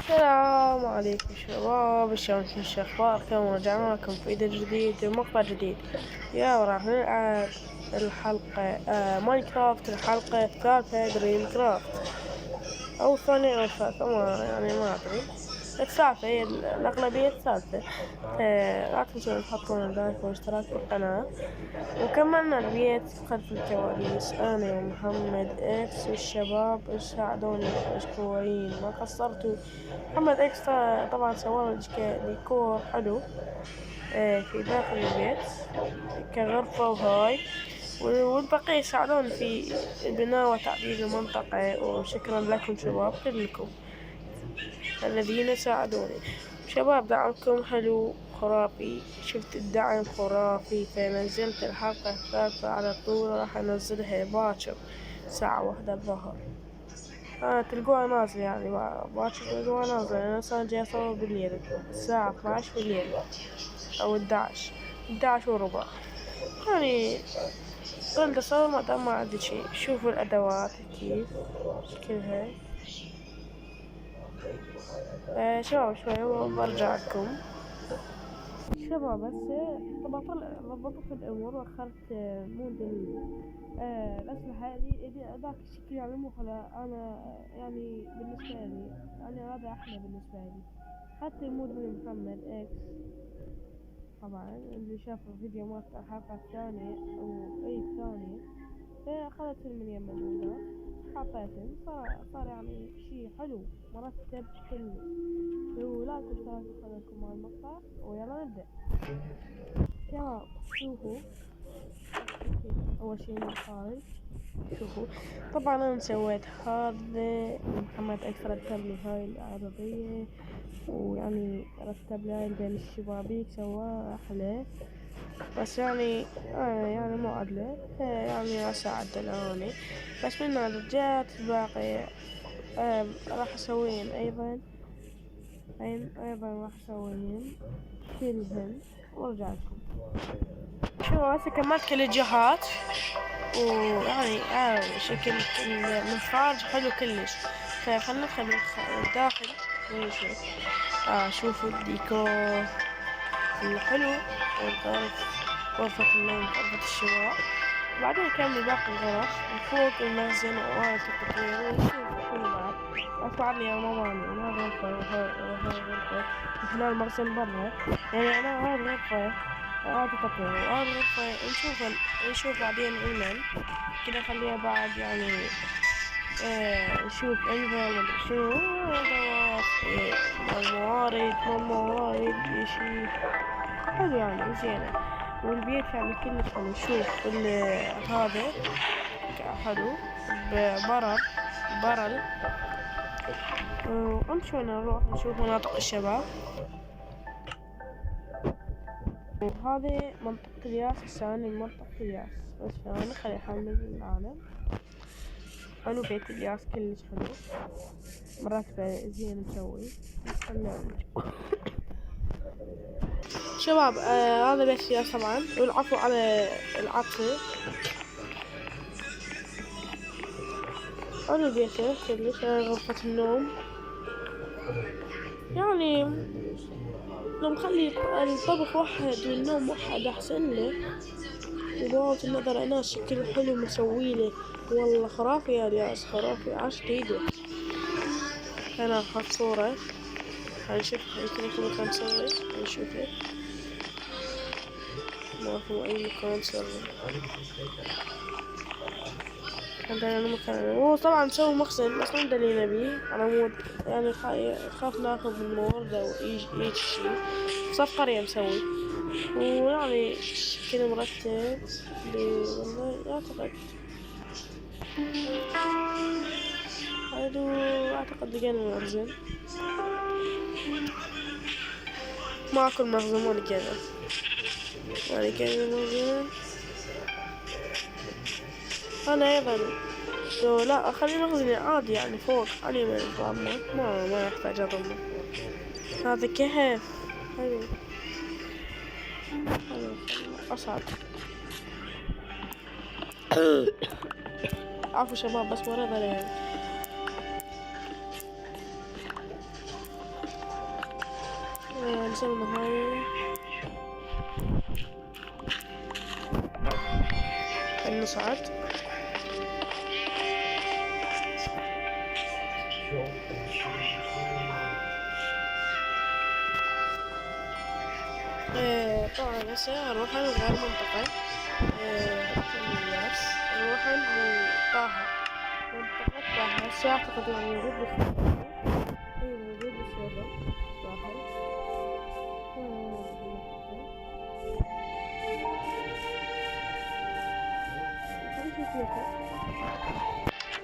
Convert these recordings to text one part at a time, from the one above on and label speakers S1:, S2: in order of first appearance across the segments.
S1: السلام عليكم شباب، شلونكم؟ شو اخباركم؟ رجعنا لكم في فيديو جديد ومقطع جديد. اليوم راح نلعب الحلقة ماينكرافت، الحلقة الثالثة دريم كرافت، او الثانية او الثالثة، ما ادري. الثالثة هي الأغلبية الثالثة. لا تنسون تحطون لايك واشتراك بالقناة. وكملنا البيت خلف الكواليس أنا ومحمد إكس والشباب ساعدوني مشكورين، ما قصرتوا. محمد إكس طبعا سوالنا ديكور حلو في داخل البيت كغرفة وهاي، والبقية ساعدوني في بناء وتعديل المنطقة. وشكرا لكم شباب كلكم الذين ساعدوني. شباب دعمكم حلو خرافي، شفت الدعم خرافي، فنزلت الحلقة الثالثة على طول. راح انزلها باكر الساعة 1 الظهر. تلقوها نازلة يعني باكر، تلقوها نازلة. انا صار جاي اصور بالليل الساعة 12 بالليل او 11 وربع يعني. قلت اصور ما دام ما عندي شي. شوفوا الادوات كيف شكلها. شباب شوي برجع لكم شباب. هسه طبعا ضبطت الامور واخرت مود الاسلحة اللي ذاك الشكل يعني مو حلو. انا يعني بالنسبة لي يعني هذا احلى بالنسبة لي. حتى المود من محمد اكس طبعا اللي شاف الفيديو مال الحلقة الثانية او اي الثانية، فاخذت من يم المودات حطيتهم، صار يعني شي حلو مرتب كله. ولا تنسوا تشتركوا مع المقطع ويلا نبدأ. يلا شوفوا أول شي من الخارج. شوفوا طبعا أنا سويت هذا، محمد أكثر رتب لي هاي العربية، ويعني رتب لي بين الشبابيك سواها أحلى. بس يعني يعني مو عدلة، يعني هسه عدلوني. بس من الرجات الباقي راح أسويهم أيضا راح أسويهم كلهم وارجع لكم. شو هسه كملت كل الجهات، ويعني شكل من الخارج حلو كلش. فخلنا ندخل من الداخل ونشوف. شوفوا الديكور الحلو، غرفة النوم، غرفة الشراء. وبعدين نكمل باقي الغرف وفوق المخزن وغرفة التطوير ونشوف كل بعد. أطلعني يا ماماني هذا غرفة وهذا غرفة، وهنا المخزن برا. يعني أنا هذا غرفة هذا تطوير وهذا غرفة. نشوف بعدين علما كده. خليها بعد يعني نشوف انفا شنو ادوات موارد اشي حلو يعني زينة. والبيت يعني كلش حلو. شوف هذا حلو برل. وامشوا نروح نشوف مناطق الشباب. وهذه منطقة الياس. الثاني منطقة الياس. بس ثاني خلي يحمل العالم. حلو بيت الياس كلش حلو، مرتبة زين مسوي. شباب هذا بيت الياس طبعا، والعفو على العطسة. حلو بيته كلش. غرفة النوم يعني لو مخلي الطبخ واحد والنوم واحد أحسن له. وبغض النظر أنا شكل حلو مسويله، والله خرافي يا الياس، خرافي عاش ايده. أنا أخذ صورة هنشوف يمكن مكان سري. نشوفه ما هو أي مكان سري. عندنا مكان هو طبعا مسوي مخزن، بس ما اللي نبيه على مود يعني خاف ناخذ من موارده ويجي شي. صف قرية مسوي، ويعني كذا مرتب. والله أعتقد أعتقد لقينا المخزن. ماكو المخزن، ما لقينا المخزن. أنا أيضا لا أخلي مخزني عادي يعني فوق علي من الضامة، ما يحتاج أضمه. هذا كهف حلو أصعد. عفوا شباب بس مرض عليهم. وصلنا هاي نصعد. طبعا هسه نروح لغير منطقة الناس، نروح لطه، منطقة طه. هسه أعتقد يعني موجود بالسيرفر، أي موجود بالسيرفر طه.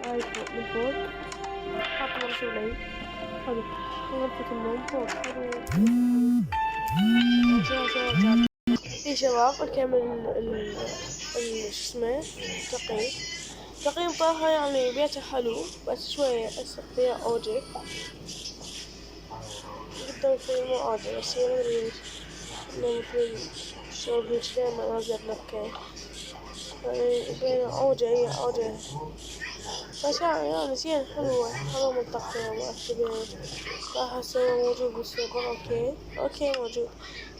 S1: هاي فوق من فوق حاط مرسولين، حلو. غرفة النوم فوق، حلو. في شباب نكمل شسمه تقييم طه. يعني بيته حلو بس شوية أسق فيها أوجه جدا، شوي مو أوجه بس هي مدري ليش إنه مثل الشغل هيج دايما نازل لك يعني بين أوجه، هي أوجه بس يعني زين حلوة منطقتها مرتبة. راح هسه موجود بالسيرفر. اوكي موجود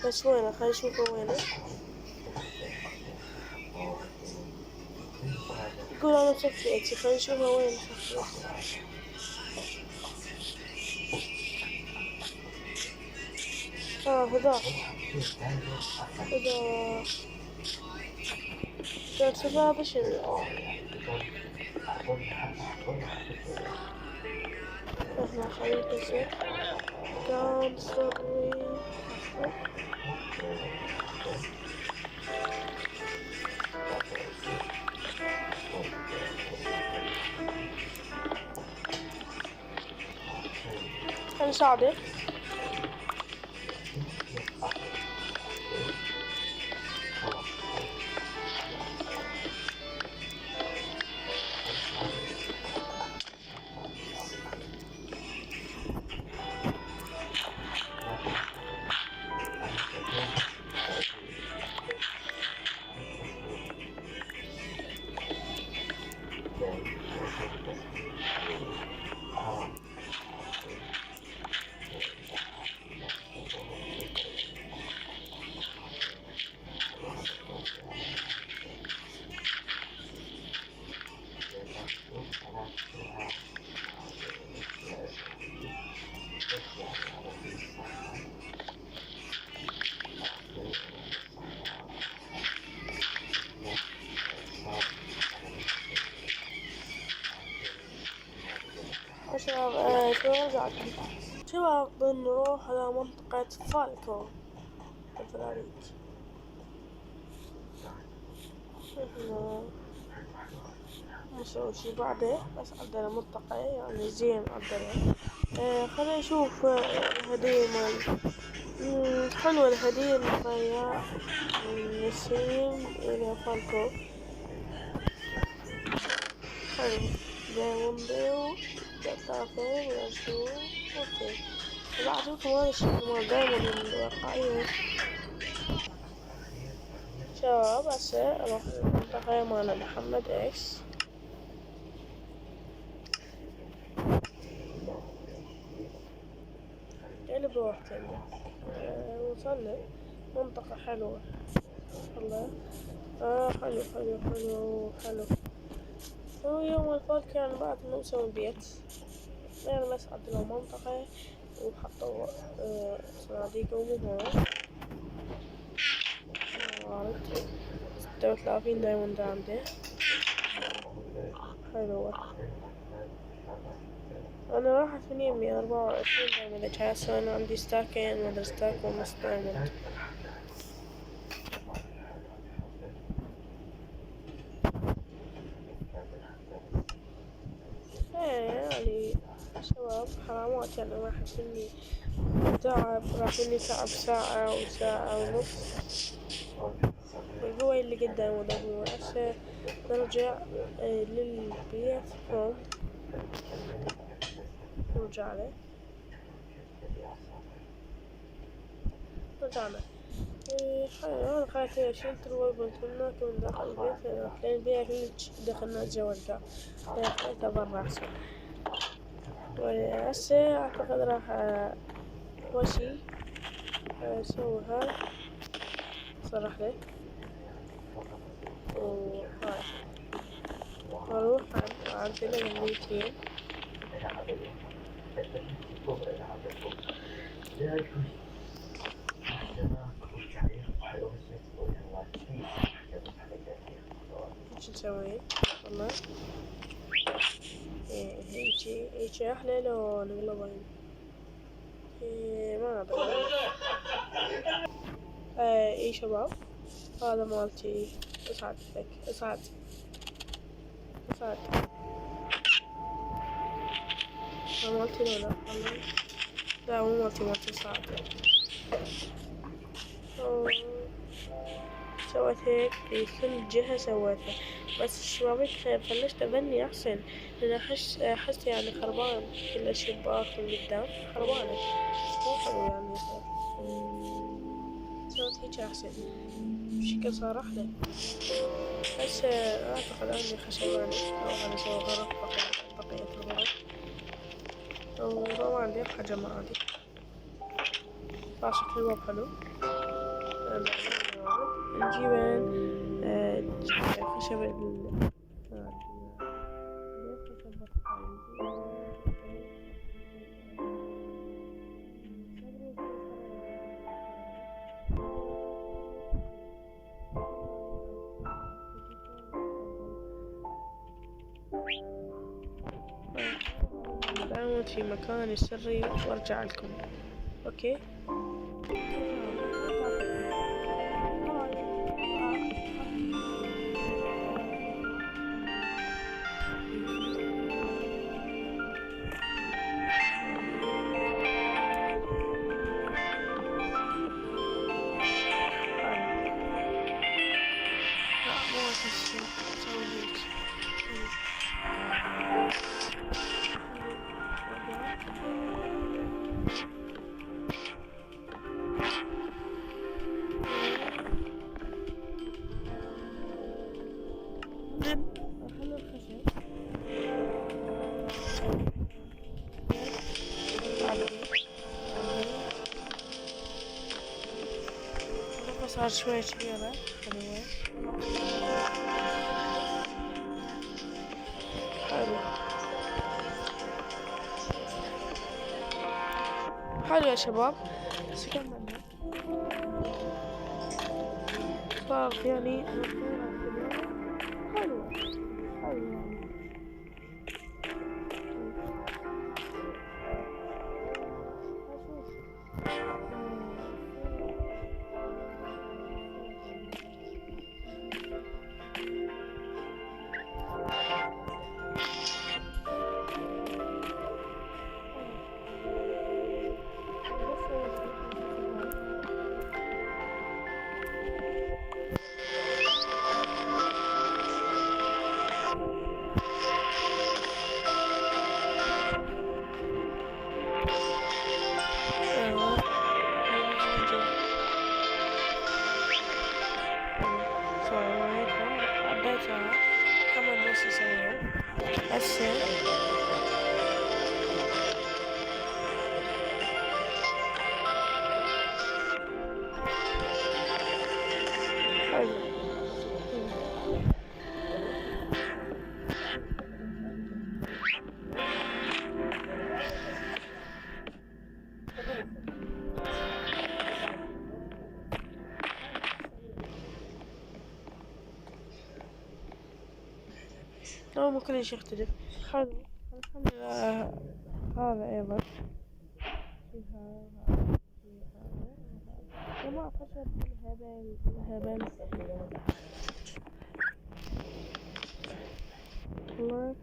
S1: بس وينه؟ خلينا نشوفه وينه. يقول انا صفيتي، خلينا نشوفه وين صفيتي. هذا ترتيب هذا شنو؟ احنا خلينا نكسر كان سري. خلينا نساعدك. شباب بنروح على منطقة فالكو الفراريك. نسوي شي بعده بس عندنا منطقة يعني زين عندنا. خلينا نشوف الهدية مال حلوة. الهدية المطية من نسيم إلى فالكو حلو. دايموندو دقافة ونشوف. اوكي بعطيكم هذا الشي مال دايموند الواقعية. شباب هسه اروح المنطقة مال محمد اكس. اللي بروحتنا وصلنا منطقة حلوة والله. حلو. هو يوم الفول كان بعد ما مسوي بيت غير بس عدلوا منطقة وحطوا صناديق ومهور. 36 دايموند عنده حلوة. أنا راحت من يمي 24 دايموند. هسه أنا عندي ستاكين، مدري ستاك ونص دايموند. يعني شباب حرامات يعني راح مني تعب، راح مني تعب ساعة وساعة ونص. والهو اللي قدامه ده هو. هسه نرجع للبيت هوم. نرجع له. رجعنا. أنا خايفة شلت الويبل هناك من داخل البيت، لأن البيت كلش دخلنا جوا الدار، خليته برا أحسن. هسه أعتقد راح أول شي سوي هذا صلح لي، وهاي واروح اعدل الميتين. ايش نسوي والله؟ هيجي احلى لو نقلبها. ما ادري. اي شباب، هذا مالتي. اصعد لك، اصعد. مالتي لا لا مو مالتي صعب. سويت هيك في كل جهة سويتها، بس الشبابيك بلشت أبني أحسن، لأن أحس يعني خربان، كل الشباك من قدام خربانة، مو حلو يعني. سويت هيك أحسن، بشكل صار أحلى. بس أعتقد أني خشباني، أروح أنا أسوي غرف بقية الغرف، وما عندي حاجة، ما عندي. شكل الباب حلو. الجبن خشب بعمل في مكاني السري وارجع لكم. اوكي. صار شوية كبيرة. حلو يا شباب. صار يعني حلو يعني. لا مو كل شيء يختلف. حلو. الحمد لله. هذا أيضا وما خشب الهبل الله.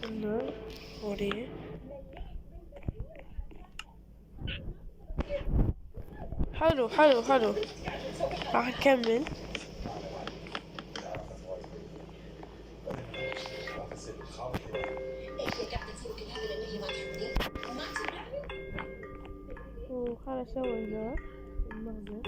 S1: الله وريه. حلو راح نكمل. وخل اسوي ذا المخزن.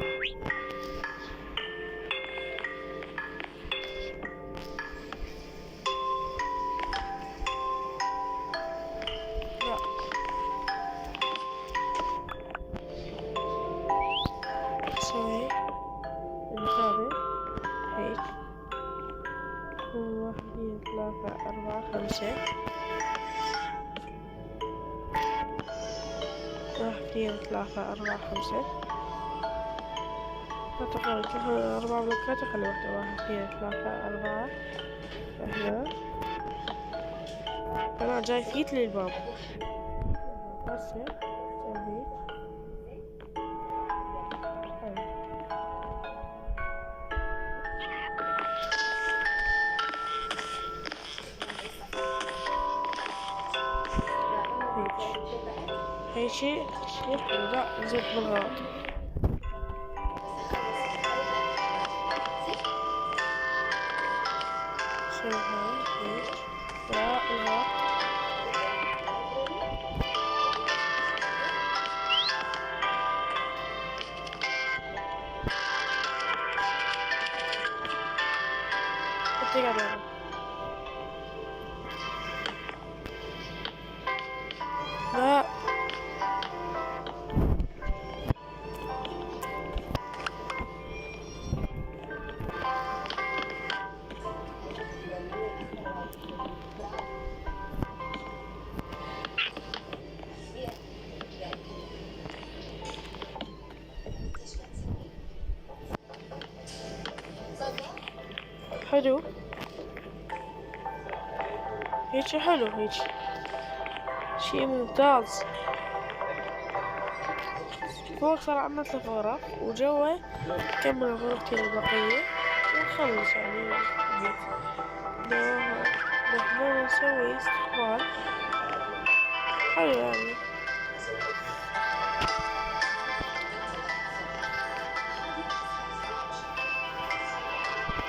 S1: واحد اثنين ثلاثة أربعة خمسة. واحد اثنين ثلاثة أربعة خمسة. أعتقد كده 4 بلوكات أخلي واحدة. واحد اثنين ثلاثة أربعة. هنا أنا جاي فيت للباب. هسه سوي هيك شيء لا زيت بالغلط. سوي هيك لا بالغلط. اتقعد لا حلو هيك حلو هيك شي ممتاز. فوق صار عنا 3 غرف وجوا كمل غرفتين البقية ونخلص يعني نحن نسوي استقبال حلو يعني.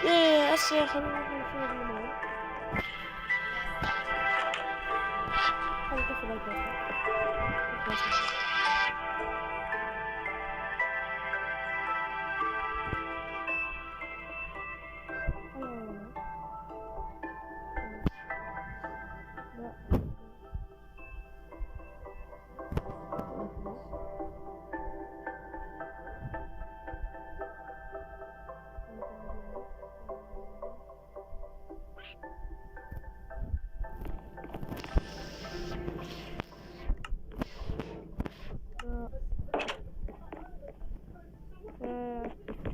S1: ايه هسه خلينا نروح نشوف المول. خلي طفل الباب.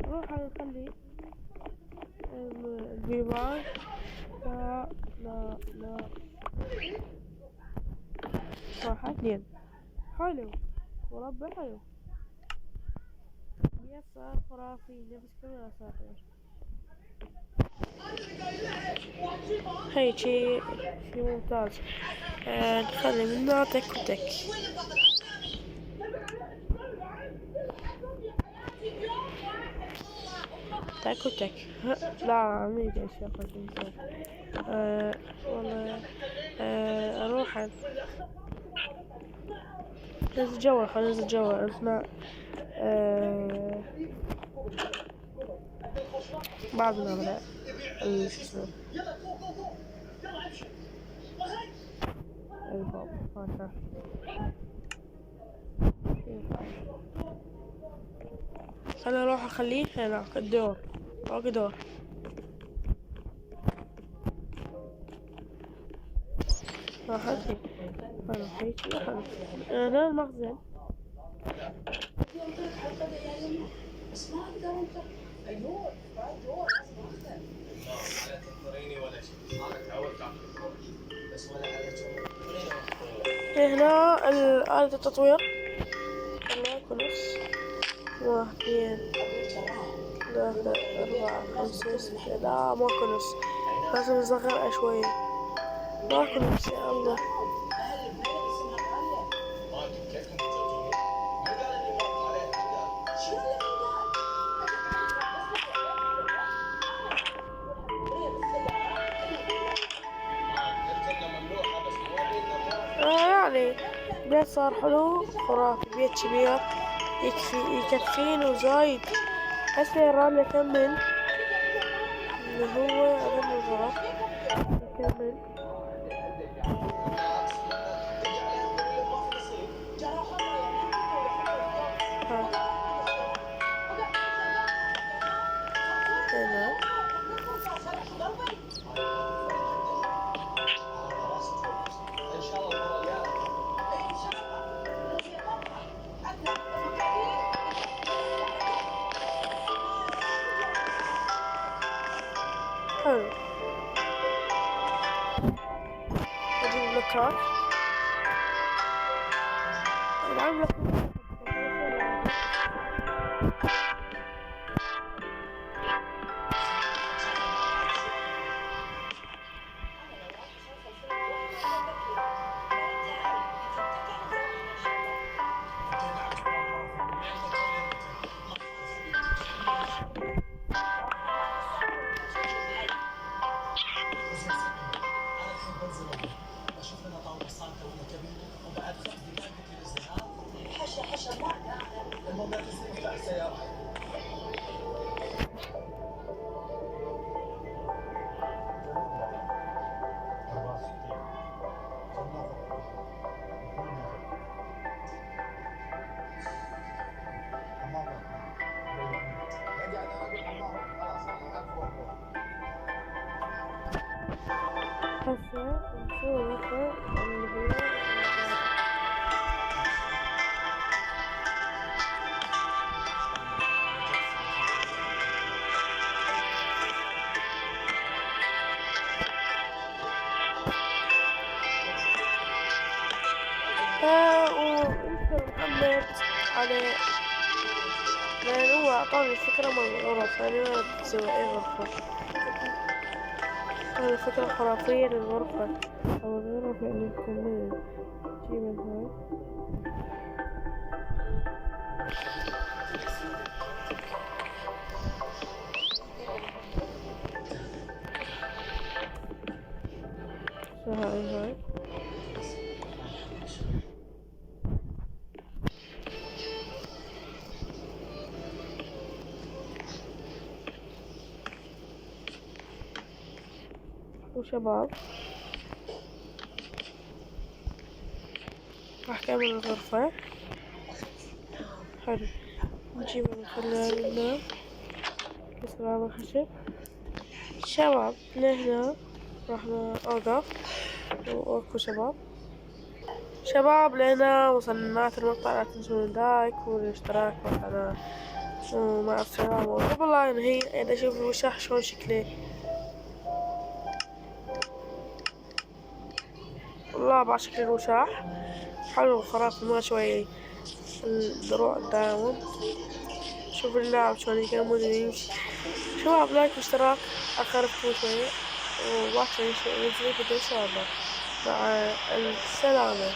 S1: روح نخلي البيبان. لا لا لا 1 2 حلو وربع حلو. صار خرافي لبس كل الأساطير. هيك شي ممتاز. نخلي منه تك وتك. تك وتك. لا عميد ايش ياخذ انسان. والله اروح ننزل جوا. خلينا ننزل جوا اسمع. بعد ما نغلق شو اسمه الباب هذا. انا اروح اخليه هناك الدور فوق دور. راحتي حلو هيك حلو. هنا المخزن. هنا آلة التطوير. ماكو نص. 1 2 3 4 5 6. لا ماكو نص. لازم نصغرها شوية. ماكو نص يا الله. يعني بيت صار حلو خرافي. بيت كبير يكفيني وزايد. هسه الرابع نكمل اللي هو أهم الغرف. نكمل هنا لايكات. العب لكم هسه نشوف اللي هي وانت محمد على، لأن هو أعطاني الفكرة من الغرف، يعني ما تسوي أي غرفة. هذه فكرة خرافية للغرفة أو الغرفة اللي تكمل تجيب هاي. هاي وشباب راح كمل الغرفة. حلو، نجيب نخليها لنا كسر هذا الخشب. شباب لهنا راح أوقف وأكو شباب لهنا وصلنا المقطع. لا تنسون اللايك والاشتراك والقناة ومع السلامة. وقبل لا ينهي أنا أشوف الوشاح شلون شكله، والله بعد شكل الوشاح حلو خرافي، ما شوي الدروع دايما. شوف اللاعب شلون يكمل ويمشي. شباب لايك واشتراك أخركم شوي وبعد شوي ينزل فيديو إن شاء الله. مع السلامة.